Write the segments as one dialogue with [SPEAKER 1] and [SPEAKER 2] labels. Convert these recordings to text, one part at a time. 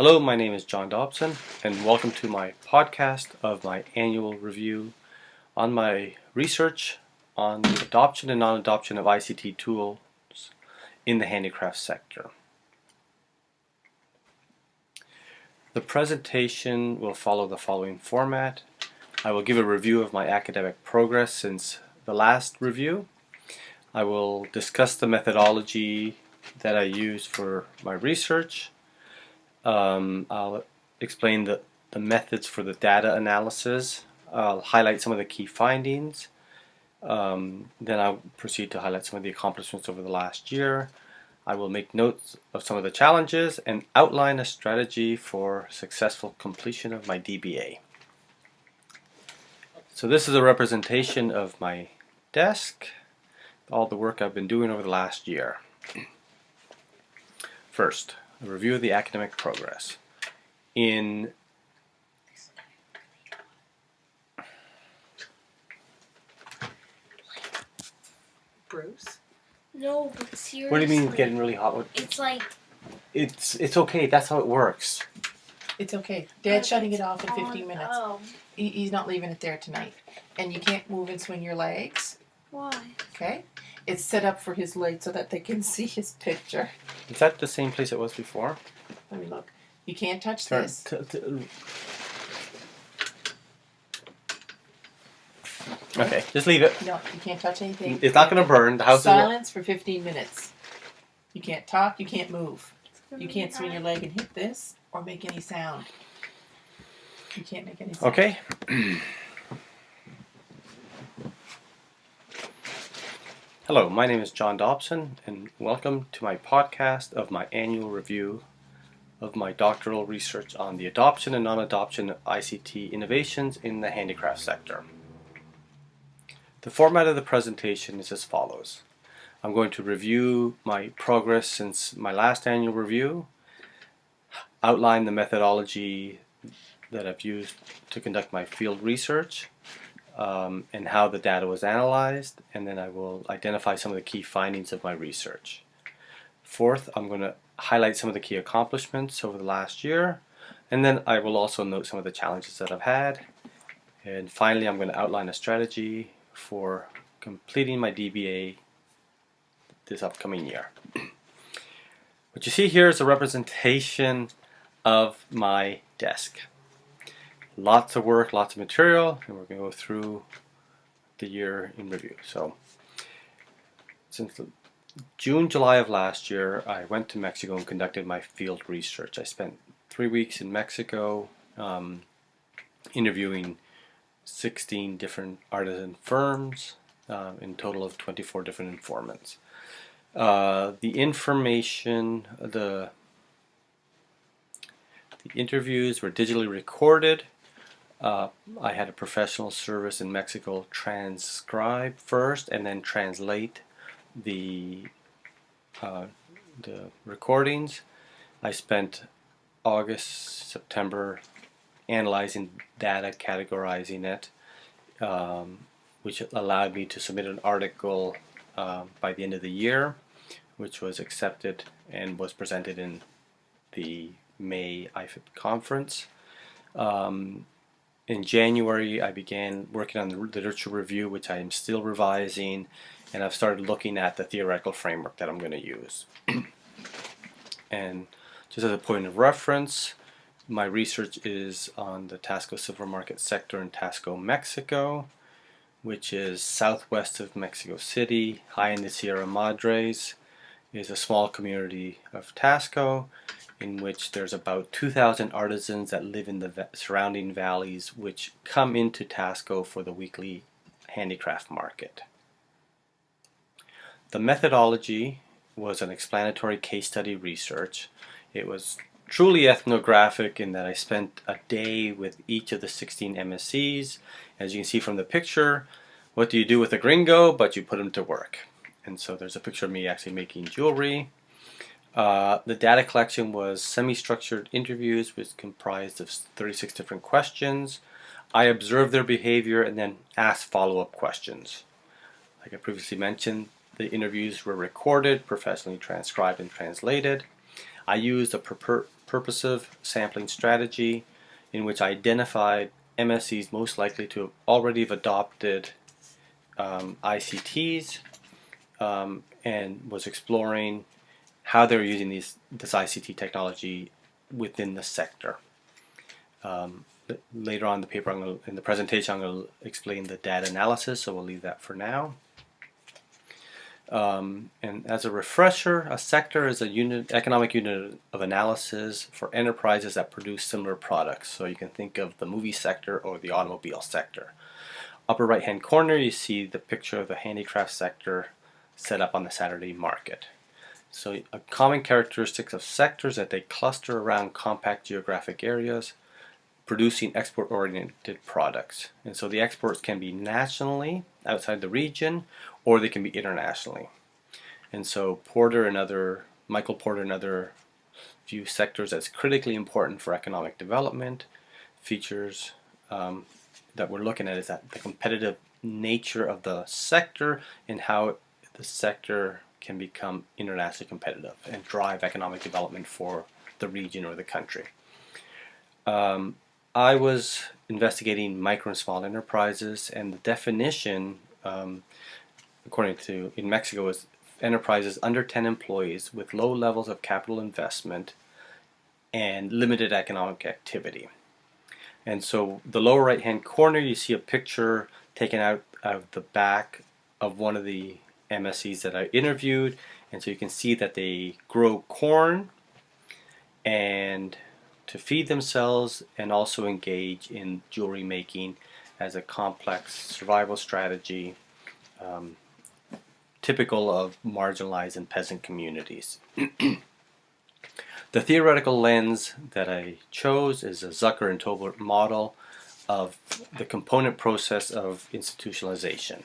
[SPEAKER 1] Hello, my name is John Dobson, and welcome to my podcast of my annual review on my research on the adoption and non-adoption of ICT tools in the handicraft sector. The presentation will follow the following format. I will give a review of my academic progress since the last review. I will discuss the methodology that I use for my research. I'll explain the methods for the data analysis. I'll highlight some of the key findings. Then I'll proceed to highlight some of the accomplishments over the last year. I will make notes of some of the challenges and outline a strategy for successful completion of my DBA. So this is a representation of my desk, all the work I've been doing over the last year. First, a review of the academic progress. In
[SPEAKER 2] Bruce?
[SPEAKER 3] No, but seriously.
[SPEAKER 1] What do you mean getting really hot?
[SPEAKER 3] It's like...
[SPEAKER 1] It's okay, that's how it works.
[SPEAKER 2] It's okay. Dad's shutting it off in 15 minutes.
[SPEAKER 3] Oh.
[SPEAKER 2] He's not leaving it there tonight. And you can't move and swing your legs.
[SPEAKER 3] Why?
[SPEAKER 2] Okay? It's set up for his legs so that they can see his picture.
[SPEAKER 1] Is that the same place it was before?
[SPEAKER 2] Let me look. You can't touch this.
[SPEAKER 1] Okay, just leave it.
[SPEAKER 2] No, you can't touch anything.
[SPEAKER 1] It's not going to burn. The house
[SPEAKER 2] Silence for 15 minutes. You can't talk. You can't move. You can't swing your leg and hit this or make any sound. You can't make any sound.
[SPEAKER 1] Okay. Hello, my name is John Dobson, and welcome to my podcast of my annual review of my doctoral research on the adoption and non-adoption of ICT innovations in the handicraft sector. The format of the presentation is as follows. I'm going to review my progress since my last annual review, outline the methodology that I've used to conduct my field research, and how the data was analyzed, and then I will identify some of the key findings of my research. Fourth, I'm going to highlight some of the key accomplishments over the last year, and then I will also note some of the challenges that I've had. And finally, I'm going to outline a strategy for completing my DBA this upcoming year. What you see here is a representation of my desk. Lots of work, lots of material, and we're going to go through the year in review. So, since June, July of last year, I went to Mexico and conducted my field research. I spent 3 weeks in Mexico interviewing 16 different artisan firms, in total of 24 different informants. The information, the interviews were digitally recorded. I had a professional service in Mexico transcribe first and then translate the recordings. I spent August, September analyzing data, categorizing it, which allowed me to submit an article by the end of the year, which was accepted and was presented in the May IFIP conference. In January, I began working on the literature review, which I am still revising, and I've started looking at the theoretical framework that I'm going to use. And just as a point of reference, my research is on the Tasco silver market sector in Tasco, Mexico, which is southwest of Mexico City, high in the Sierra Madres. It is a small community of Tasco, in which there's about 2,000 artisans that live in the surrounding valleys, which come into Tasco for the weekly handicraft market. The methodology was an explanatory case study research. It was truly ethnographic in that I spent a day with each of the 16 MSCs. As you can see from the picture, what do you do with a gringo? But you put them to work. And so there's a picture of me actually making jewelry. The data collection was semi-structured interviews, which comprised of 36 different questions. I observed their behavior and then asked follow-up questions. Like I previously mentioned, the interviews were recorded, professionally transcribed and translated. I used a purposive sampling strategy in which I identified MSCs most likely to already have adopted ICTs and was exploring how they're using this ICT technology within the sector. Later on in the paper, in the presentation, I'm going to explain the data analysis, so we'll leave that for now. And as a refresher, a sector is a economic unit of analysis for enterprises that produce similar products. So you can think of the movie sector or the automobile sector. Upper right hand corner, you see the picture of the handicraft sector set up on the Saturday market. So a common characteristic of sectors that they cluster around compact geographic areas producing export-oriented products. And so the exports can be nationally outside the region, or they can be internationally. And so Michael Porter and other view sectors as critically important for economic development. Features that we're looking at is that the competitive nature of the sector and how the sector can become internationally competitive and drive economic development for the region or the country. I was investigating micro and small enterprises, and the definition, according to in Mexico, is enterprises under 10 employees with low levels of capital investment and limited economic activity. And so the lower right hand corner, you see a picture taken out of the back of one of the MSCs that I interviewed, and so you can see that they grow corn and to feed themselves and also engage in jewelry making as a complex survival strategy typical of marginalized and peasant communities. The theoretical lens that I chose is a Zucker and Tobler model of the component process of institutionalization.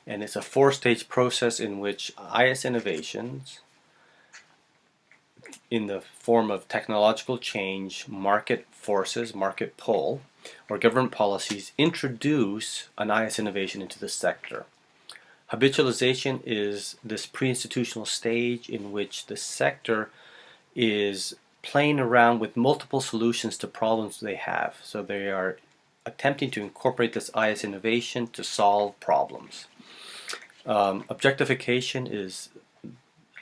[SPEAKER 1] And it's a four-stage process in which IS innovations in the form of technological change, market forces, market pull, or government policies introduce an IS innovation into the sector. Habitualization is this pre-institutional stage in which the sector is playing around with multiple solutions to problems they have. So they are attempting to incorporate this IS innovation to solve problems. Objectification is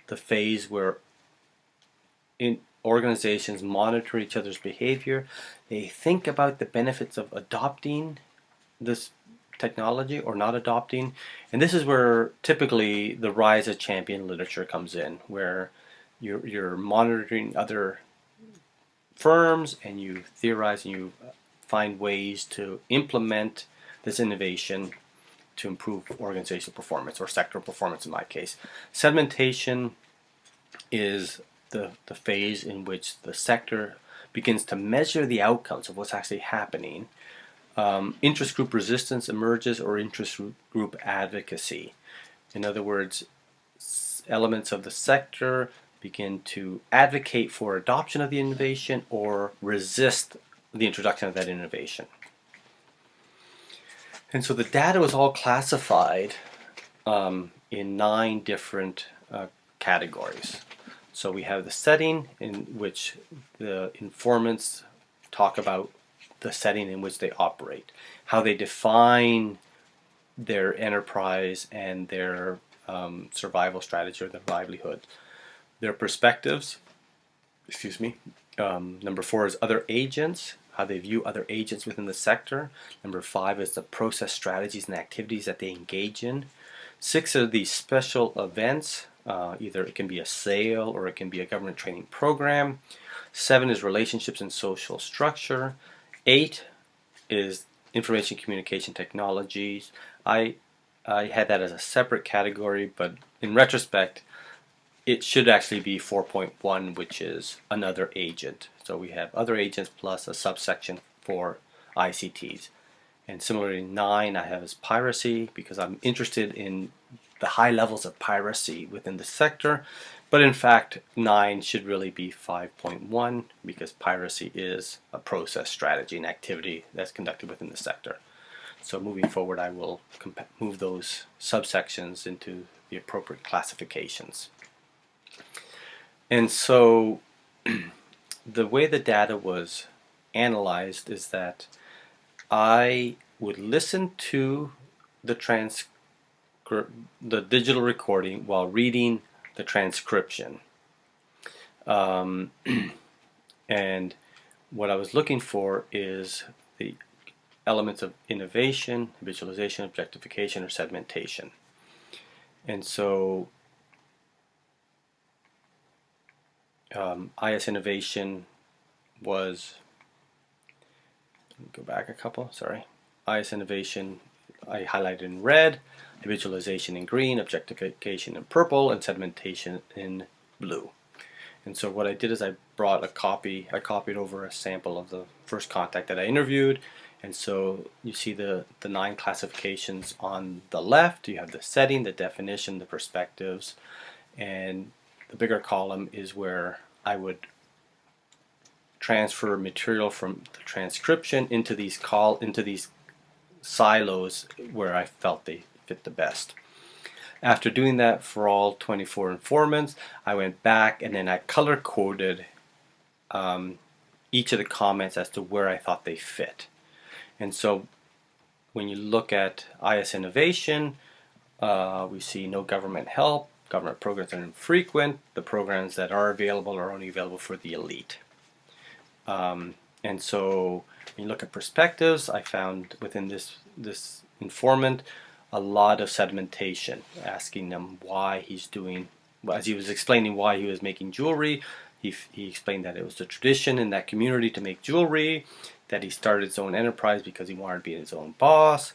[SPEAKER 1] the phase where organizations monitor each other's behavior. They think about the benefits of adopting this technology or not adopting, and this is where typically the rise of champion literature comes in, where you're monitoring other firms and you theorize and you find ways to implement this innovation to improve organizational performance or sector performance in my case. Segmentation is the phase in which the sector begins to measure the outcomes of what's actually happening. Interest group resistance emerges, or interest group advocacy. In other words, elements of the sector begin to advocate for adoption of the innovation or resist the introduction of that innovation. And so the data was all classified in 9 different categories. So we have the setting in which the informants talk about the setting in which they operate, how they define their enterprise and their survival strategy or their livelihood. Their perspectives, Number 4 is other agents, how they view other agents within the sector. Number 5 is the process strategies and activities that they engage in. 6 are these special events. Either it can be a sale or it can be a government training program. 7 is relationships and social structure. 8 is information communication technologies. I had that as a separate category, but in retrospect, it should actually be 4.1, which is another agent. So we have other agents plus a subsection for ICTs. And similarly, 9 I have as piracy, because I'm interested in the high levels of piracy within the sector. But in fact, 9 should really be 5.1, because piracy is a process, strategy, and activity that's conducted within the sector. So moving forward, I will move those subsections into the appropriate classifications. And so the way the data was analyzed is that I would listen to the digital recording while reading the transcription. And what I was looking for is the elements of innovation, visualization, objectification, or segmentation. And so IS innovation was, let me go back a couple, sorry. IS innovation I highlighted in red, visualization in green, objectification in purple, and segmentation in blue. And so what I did is I copied over a sample of the first contact that I interviewed. And so you see the 9 classifications on the left. You have the setting, the definition, the perspectives, and the bigger column is where I would transfer material from the transcription into these silos where I felt they fit the best. After doing that for all 24 informants, I went back and then I color coded each of the comments as to where I thought they fit. And so when you look at IS innovation, we see no government help, government programs are infrequent, the programs that are available are only available for the elite. And so when you look at perspectives, I found within this informant a lot of segmentation, asking them why he's doing, as he was explaining why he was making jewelry, he explained that it was the tradition in that community to make jewelry, that he started his own enterprise because he wanted to be his own boss,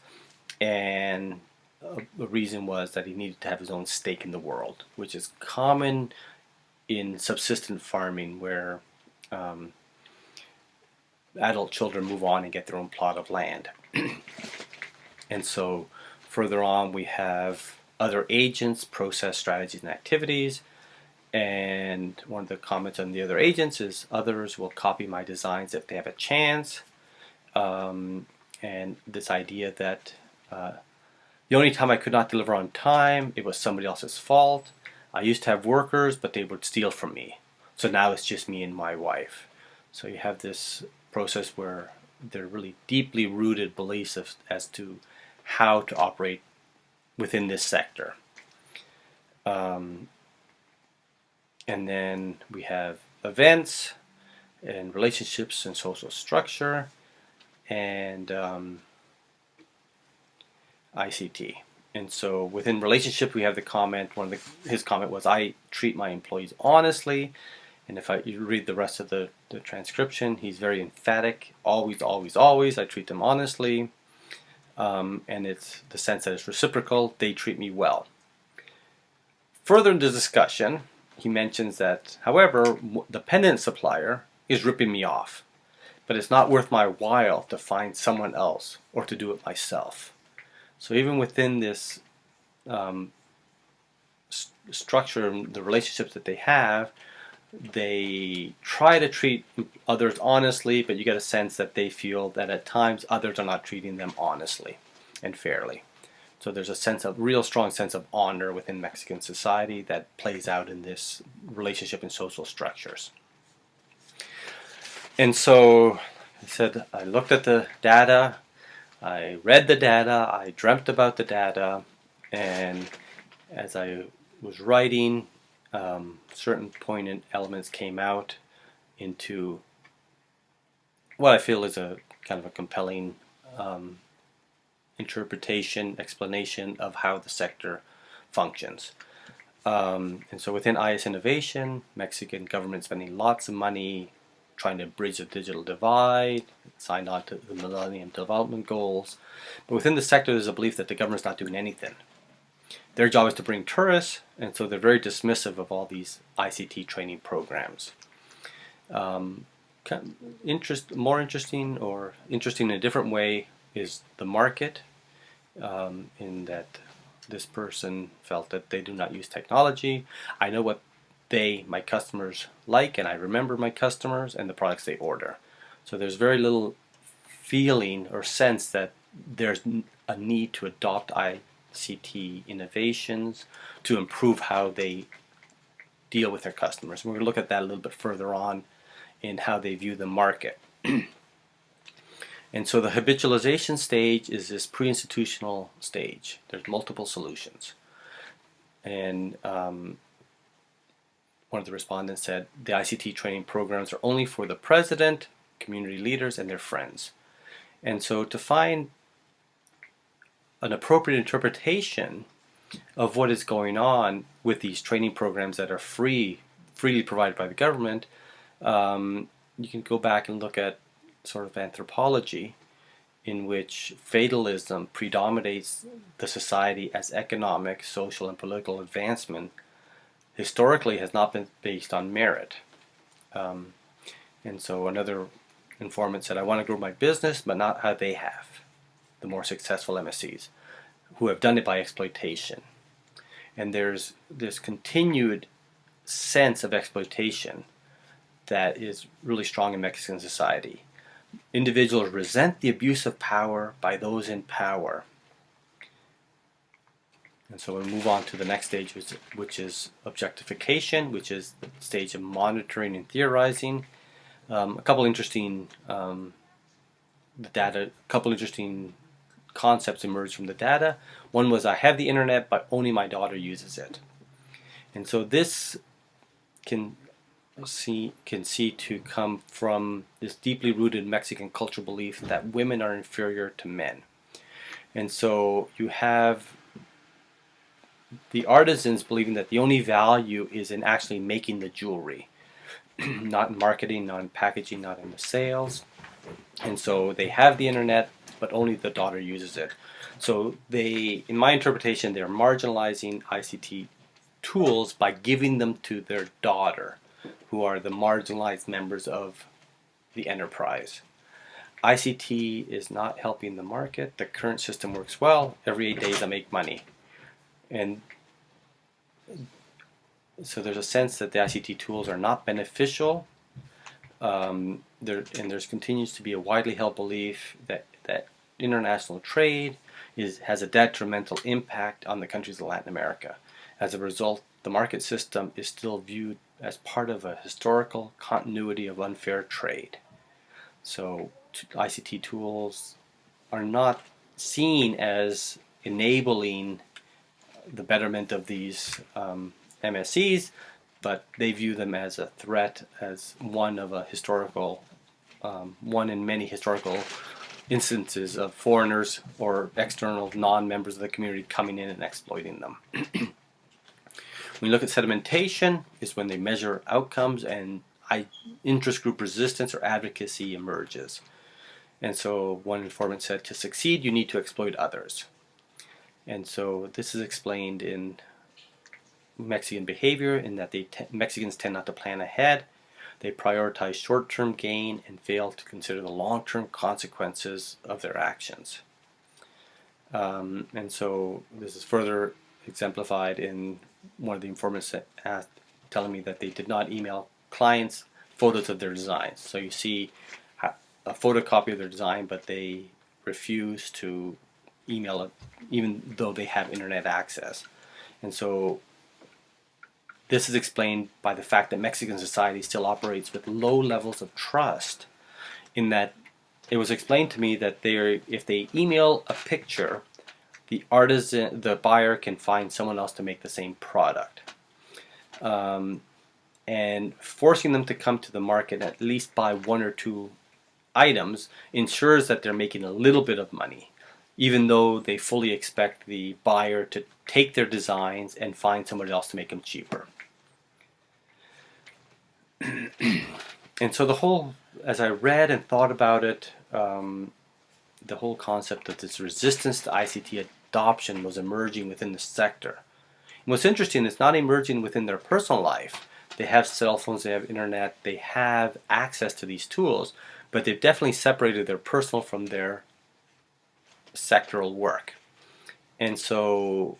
[SPEAKER 1] and the reason was that he needed to have his own stake in the world, which is common in subsistence farming where adult children move on and get their own plot of land. And so further on we have other agents, process, strategies, and activities. And one of the comments on the other agents is others will copy my designs if they have a chance. And this idea that the only time I could not deliver on time, it was somebody else's fault. I used to have workers, but they would steal from me. So now it's just me and my wife. So you have this process where they're really deeply rooted beliefs as to how to operate within this sector. And then we have events and relationships and social structure and ICT. And so within relationship we have the comment, his comment was, I treat my employees honestly. And if you read the rest of the transcription, he's very emphatic, always, always, always, I treat them honestly. And it's the sense that it's reciprocal, they treat me well. Further in the discussion, he mentions that, however, the pendant supplier is ripping me off, but it's not worth my while to find someone else or to do it myself. So even within this structure, the relationships that they have, they try to treat others honestly, but you get a sense that they feel that at times others are not treating them honestly and fairly. So there's a real strong sense of honor within Mexican society that plays out in this relationship and social structures. And so I said, I looked at the data, I read the data, I dreamt about the data, and as I was writing, certain poignant elements came out into what I feel is a kind of a compelling interpretation, explanation of how the sector functions. And so within IS innovation, Mexican government spending lots of money trying to bridge the digital divide, signed on to the Millennium Development Goals. But within the sector there's a belief that the government's not doing anything. Their job is to bring tourists, and so they're very dismissive of all these ICT training programs. More interesting, or interesting in a different way, is the market, in that this person felt that they do not use technology. I know what my customers like, and I remember my customers and the products they order. So there's very little feeling or sense that there's a need to adopt ICT innovations to improve how they deal with their customers. And we're going to look at that a little bit further on in how they view the market. And so the habitualization stage is this pre-institutional stage. There's multiple solutions. And one of the respondents said the ICT training programs are only for the president, community leaders, and their friends. And so to find an appropriate interpretation of what is going on with these training programs that are freely provided by the government, you can go back and look at sort of anthropology, in which fatalism predominates the society as economic, social, and political advancement historically has not been based on merit. And so another informant said, I want to grow my business, but not how they have, the more successful MSCs, who have done it by exploitation. And there's this continued sense of exploitation that is really strong in Mexican society. Individuals resent the abuse of power by those in power. And so we'll move on to the next stage, which is objectification, which is the stage of monitoring and theorizing. A couple interesting concepts emerged from the data. One was, I have the internet, but only my daughter uses it. And so this can see to come from this deeply rooted Mexican cultural belief that women are inferior to men. And so you have the artisans believing that the only value is in actually making the jewelry, not in marketing, not in packaging, not in the sales. And so they have the internet, but only the daughter uses it. So they, in my interpretation, they're marginalizing ICT tools by giving them to their daughter, who are the marginalized members of the enterprise. ICT is not helping the market. The current system works well. Every 8 days I make money. And so there's a sense that the ICT tools are not beneficial. There's continues to be a widely held belief that international trade has a detrimental impact on the countries of Latin America. As a result, the market system is still viewed as part of a historical continuity of unfair trade. So ICT tools are not seen as enabling the betterment of these MSCs, but they view them as a threat, as one of a historical, one in many historical instances of foreigners or external non-members of the community coming in and exploiting them. When you look at sedimentation, is when they measure outcomes and interest group resistance or advocacy emerges. And so one informant said, to succeed, you need to exploit others. And so this is explained in Mexican behavior, in that Mexicans tend not to plan ahead. They prioritize short-term gain and fail to consider the long-term consequences of their actions. And so this is further exemplified in one of the informants telling me that they did not email clients photos of their designs. So you see a photocopy of their design, but they refuse to email it even though they have internet access. And so this is explained by the fact that Mexican society still operates with low levels of trust, in that it was explained to me that if they email a picture, the buyer can find someone else to make the same product. And forcing them to come to the market and at least buy one or two items ensures that they're making a little bit of money, even though they fully expect the buyer to take their designs and find somebody else to make them cheaper. And so the whole, as I read and thought about it, the whole concept of this resistance to ICT adoption was emerging within the sector. And what's interesting, it's not emerging within their personal life. They have cell phones, they have internet, they have access to these tools, but they've definitely separated their personal from their sectoral work. And so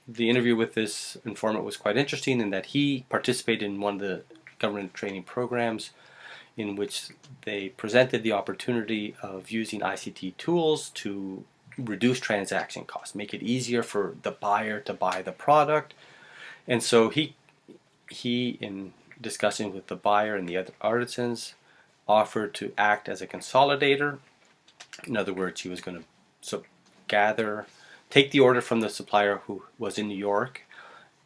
[SPEAKER 1] the interview with this informant was quite interesting in that he participated in one of the government training programs in which they presented the opportunity of using ICT tools to reduce transaction costs, make it easier for the buyer to buy the product. And so he in discussions with the buyer and the other artisans, offered to act as a consolidator. In other words, he was going to take the order from the supplier who was in New York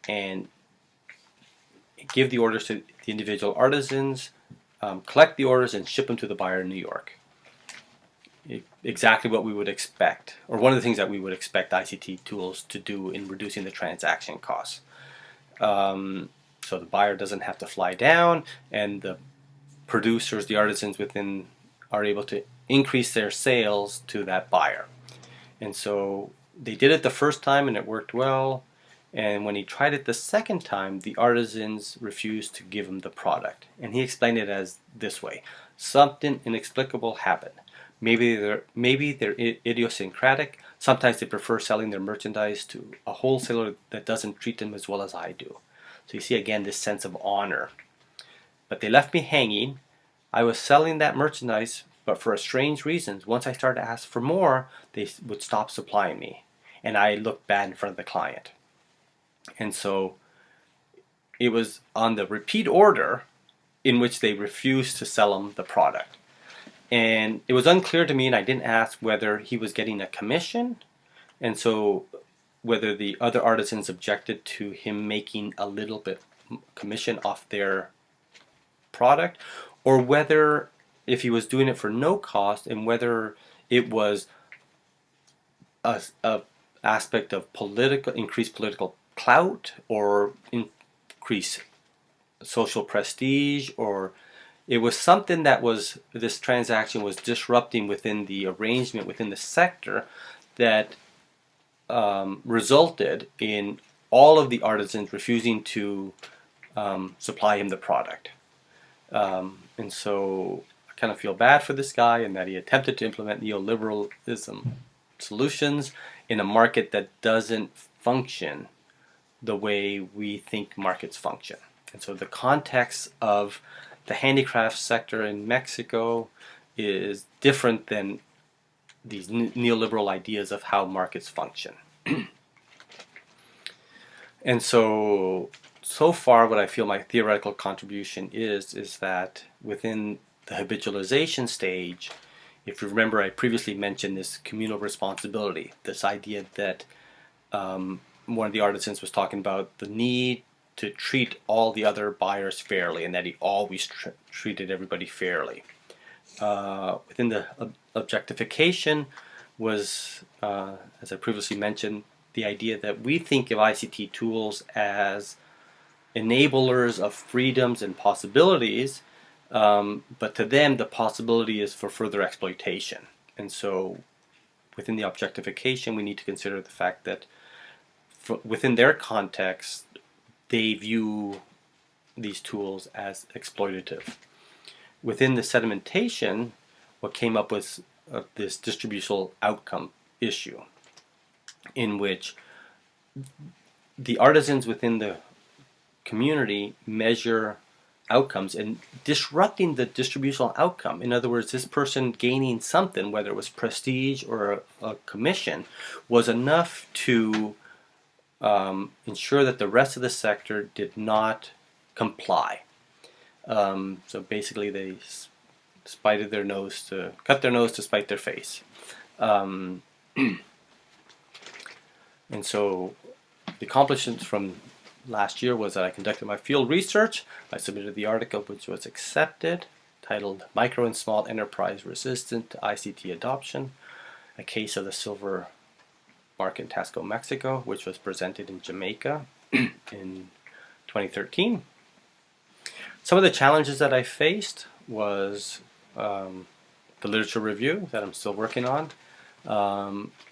[SPEAKER 1] and give the orders to the individual artisans, collect the orders and ship them to the buyer in New York. Exactly what we would expect, or one of the things that we would expect ICT tools to do in reducing the transaction costs. So the buyer doesn't have to fly down, and the producers, the artisans within, are able to increase their sales to that buyer. And so they did it the first time and it worked well. And when he tried it the second time, the artisans refused to give him the product. And he explained it as this way: something inexplicable happened. Maybe they're idiosyncratic. Sometimes they prefer selling their merchandise to a wholesaler that doesn't treat them as well as I do. So you see again this sense of honor. But they left me hanging. I was selling that merchandise, but for a strange reason, once I started to ask for more, they would stop supplying me. And I looked bad in front of the client. And so it was on the repeat order in which they refused to sell him the product. And it was unclear to me, and I didn't ask whether he was getting a commission, and so whether the other artisans objected to him making a little bit commission off their product, or whether if he was doing it for no cost, and whether it was a aspect of increased political clout, or increased social prestige, or it was something that this transaction was disrupting within the arrangement within the sector that resulted in all of the artisans refusing to supply him the product. And so I kind of feel bad for this guy in that he attempted to implement neoliberalism solutions in a market that doesn't function the way we think markets function. And so the context of the handicraft sector in Mexico is different than these neoliberal ideas of how markets function. And so far what I feel my theoretical contribution is that within the habitualization stage, if you remember I previously mentioned this communal responsibility, this idea that one of the artisans was talking about the need to treat all the other buyers fairly, and that he always treated everybody fairly. Within the objectification was, as I previously mentioned, the idea that we think of ICT tools as enablers of freedoms and possibilities, but to them the possibility is for further exploitation. And so within the objectification we need to consider the fact that within their context they view these tools as exploitative. Within the sedimentation, what came up was this distributional outcome issue, in which the artisans within the community measure outcomes and disrupting the distributional outcome. In other words, this person gaining something, whether it was prestige or a commission, was enough to ensure that the rest of the sector did not comply. So basically they cut their nose to spite their face. And so the accomplishments from last year was that I conducted my field research. I submitted the article which was accepted, titled Micro and Small Enterprise Resistant to ICT Adoption, a case of the silver market in Tasco, Mexico, which was presented in Jamaica in 2013. Some of the challenges that I faced was the literature review that I'm still working on,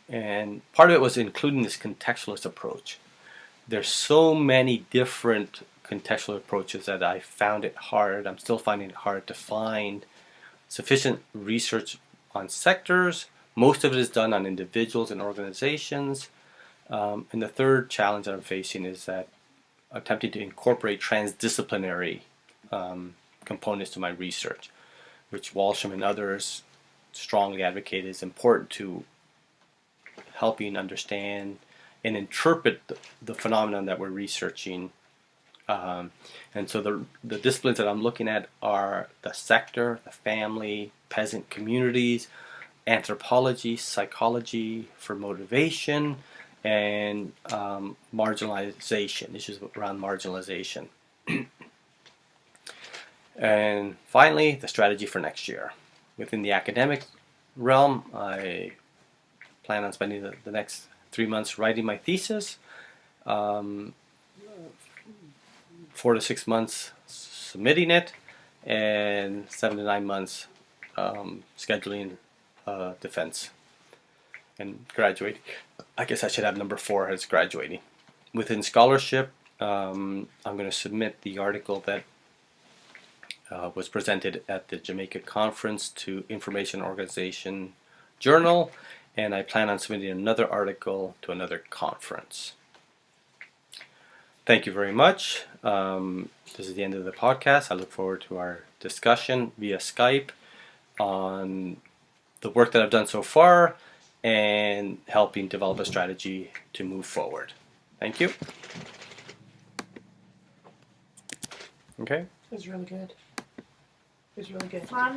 [SPEAKER 1] and part of it was including this contextualist approach. There's so many different contextual approaches that I found it hard, I'm still finding it hard to find sufficient research on sectors. Most of it is done on individuals and organizations. And the third challenge that I'm facing is that attempting to incorporate transdisciplinary components to my research, which Walsham and others strongly advocate is important to helping understand and interpret the phenomenon that we're researching And so the disciplines that I'm looking at are the sector, the family, peasant communities, anthropology, psychology for motivation, and marginalization, issues around marginalization. And finally, the strategy for next year. Within the academic realm, I plan on spending the next 3 months writing my thesis, 4 to 6 months submitting it, and 7 to 9 months scheduling defense and graduating. I guess I should have number 4 as graduating. Within scholarship, I'm going to submit the article that was presented at the Jamaica Conference to Information Organization Journal, and I plan on submitting another article to another conference. Thank you very much. This is the end of the podcast. I look forward to our discussion via Skype on the work that I've done so far and helping develop a strategy to move forward. Thank you. Okay.
[SPEAKER 2] It was really good. It was really good.
[SPEAKER 3] Mom,